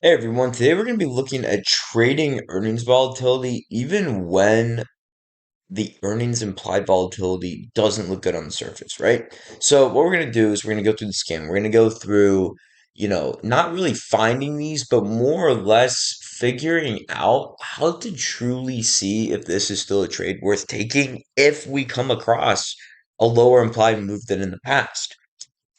Hey everyone, today we're going to be looking at trading earnings volatility even when the earnings implied volatility doesn't look good on the surface, right? So what we're going to do is we're going to go through the scan. We're going to go through, not really finding these, but more or less figuring out how to truly see if this is still a trade worth taking if we come across a lower implied move than in the past.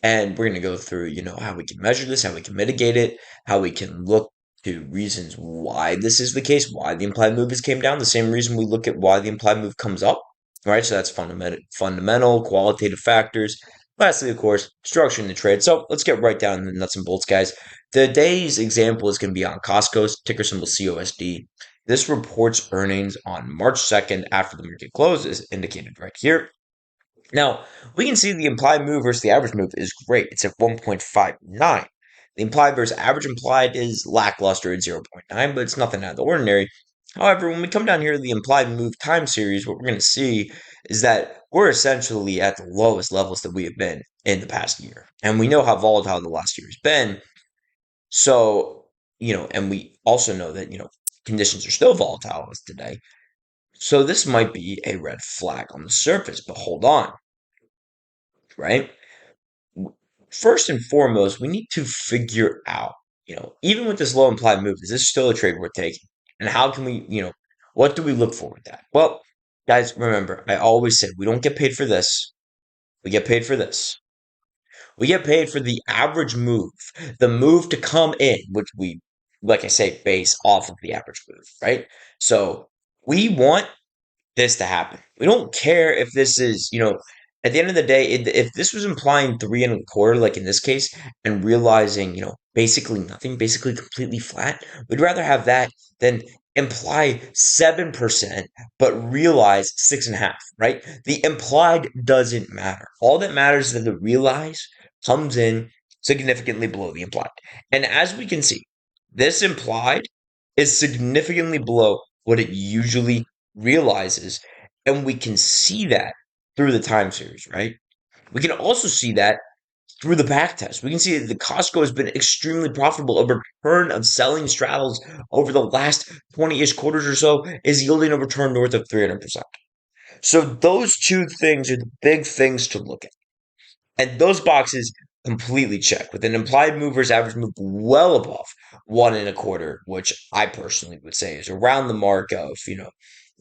And we're going to go through, how we can measure this, how we can mitigate it, how we can look to reasons why this is the case, why the implied move has came down, the same reason we look at why the implied move comes up, right? So that's fundamental, qualitative factors. Lastly, of course, structuring the trade. So let's get right down to the nuts and bolts, guys. Today's example is going to be on Costco's ticker symbol COSD. This reports earnings on March 2nd after the market closes, indicated right here. Now, we can see the implied move versus the average move is great. It's at 1.59. The implied versus average implied is lackluster at 0.9, but it's nothing out of the ordinary. However, when we come down here to the implied move time series, what we're going to see is that we're essentially at the lowest levels that we have been in the past year. And we know how volatile the last year has been. So, and we also know that, conditions are still volatile as today. So this might be a red flag on the surface, but hold on, right? First and foremost, we need to figure out, even with this low implied move, is this still a trade worth taking? And how can we, what do we look for with that? Well, guys, remember, I always say we don't get paid for this. We get paid for this. We get paid for the average move, the move to come in, which we, like I say, base off of the average move, right? So we want this to happen. We don't care if this is, at the end of the day, if this was implying 3.25, like in this case, and realizing, basically nothing, basically completely flat, we'd rather have that than imply 7%, but realize 6.5, right? The implied doesn't matter. All that matters is that the realize comes in significantly below the implied. And as we can see, this implied is significantly below what it usually realizes. And we can see that through the time series, right? We can also see that through the back test. We can see that the Costco has been extremely profitable. A return of selling straddles over the last 20-ish quarters or so is yielding a return north of 300%. So those two things are the big things to look at. And those boxes completely check with an implied movers average move well above 1.25, which I personally would say is around the mark of,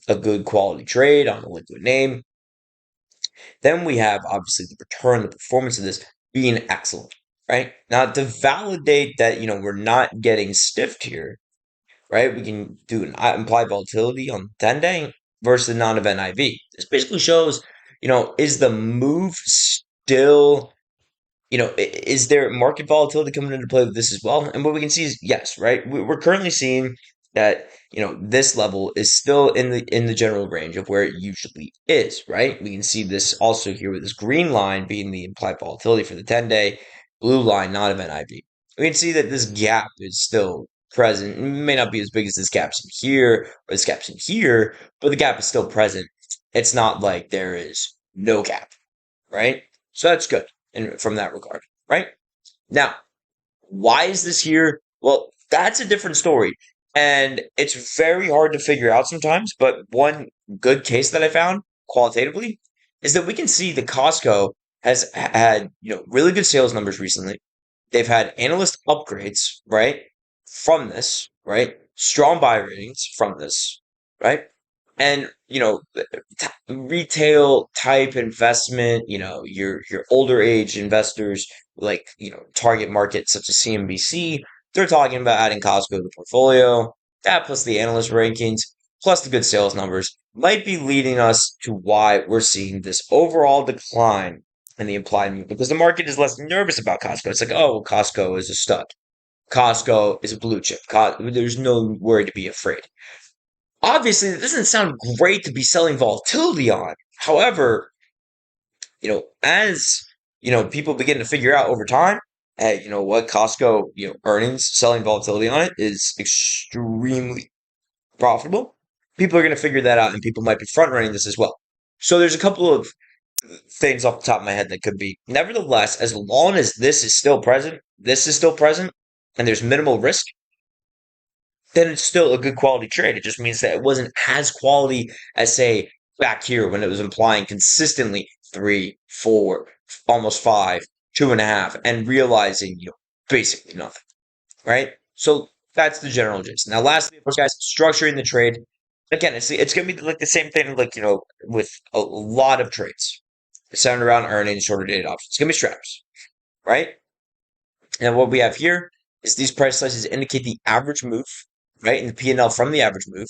a good quality trade on a liquid name. Then we have obviously the return, the performance of this being excellent, right? Now to validate that, we're not getting stiffed here, right? We can do an implied volatility on 10-day versus the non-event IV. This basically shows, is the move still, is there market volatility coming into play with this as well? And what we can see is yes, right? We're currently seeing that this level is still in the general range of where it usually is, right? We can see this also here with this green line being the implied volatility for the 10-day, blue line non-event IV. We can see that this gap is still present. It may not be as big as this gap's in here or this gap's in here, but the gap is still present. It's not like there is no gap, right? So that's good from that regard, right? Now, why is this here? Well, that's a different story. And it's very hard to figure out sometimes. But one good case that I found qualitatively is that we can see the Costco has had, really good sales numbers recently. They've had analyst upgrades, right, from this, right? Strong buy ratings from this, right? And, retail type investment, your older age investors like, target markets such as CNBC, they're talking about adding Costco to the portfolio. That plus the analyst rankings, plus the good sales numbers might be leading us to why we're seeing this overall decline in the implied move because the market is less nervous about Costco. It's like, oh, well, Costco is a stud. Costco is a blue chip. There's no worry to be afraid. Obviously, it doesn't sound great to be selling volatility on. However, as people begin to figure out over time, hey, what Costco, earnings, selling volatility on it is extremely profitable. People are going to figure that out, and people might be front running this as well. So there's a couple of things off the top of my head that could be. Nevertheless, as long as this is still present, and there's minimal risk, then it's still a good quality trade. It just means that it wasn't as quality as, say, back here when it was implying consistently three, four, almost five, 2.5, and realizing, basically nothing, right? So that's the general gist. Now, lastly, of course, guys, structuring the trade. Again, it's going to be like the same thing, like, with a lot of trades centered around earnings, shorter dated options. It's going to be straps, right? And what we have here is these price slices indicate the average move, right? And the P&L from the average move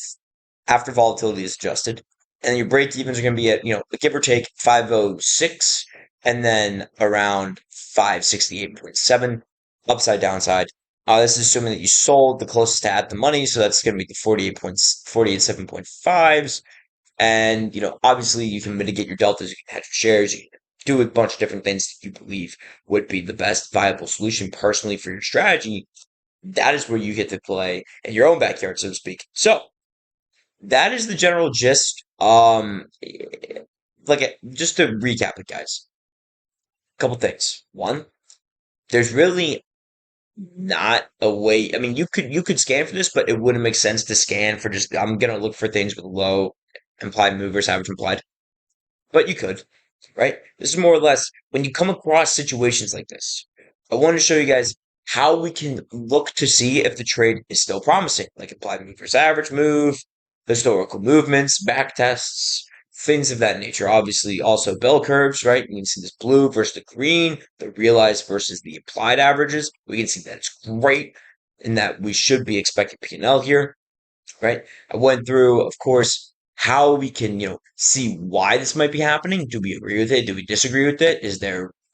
after volatility is adjusted. And your break evens are going to be at, give or take 506 and then around 568.7 upside downside. This is assuming that you sold the closest to at the money. So that's going to be the 47.5s. And, obviously you can mitigate your deltas, you can hedge your shares, you can do a bunch of different things that you believe would be the best viable solution personally for your strategy. That is where you get to play in your own backyard, so to speak. So that is the general gist. Just to recap it, guys. A couple things. One, there's really not a way. I mean, you could scan for this, but it wouldn't make sense to scan for just. I'm gonna look for things with low implied movers, average implied. But you could, right? This is more or less when you come across situations like this. I want to show you guys how we can look to see if the trade is still promising, like implied move versus average move, historical movements, back tests, things of that nature. Obviously, also bell curves, right? We can see this blue versus the green, the realized versus the implied averages. We can see that it's great and that we should be expecting P&L here, right? I went through, of course, how we can, see why this might be happening. Do we agree with it? Do we disagree with it?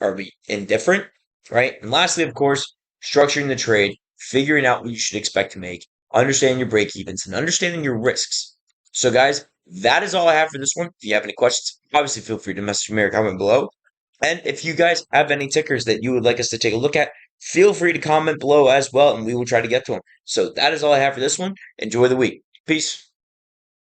Are we indifferent? Right? And lastly, of course, structuring the trade, figuring out what you should expect to make, understanding your break evens, and understanding your risks. So, guys, that is all I have for this one. If you have any questions, obviously feel free to message me or comment below. And if you guys have any tickers that you would like us to take a look at, feel free to comment below as well, and we will try to get to them. So that is all I have for this one. Enjoy the week. Peace.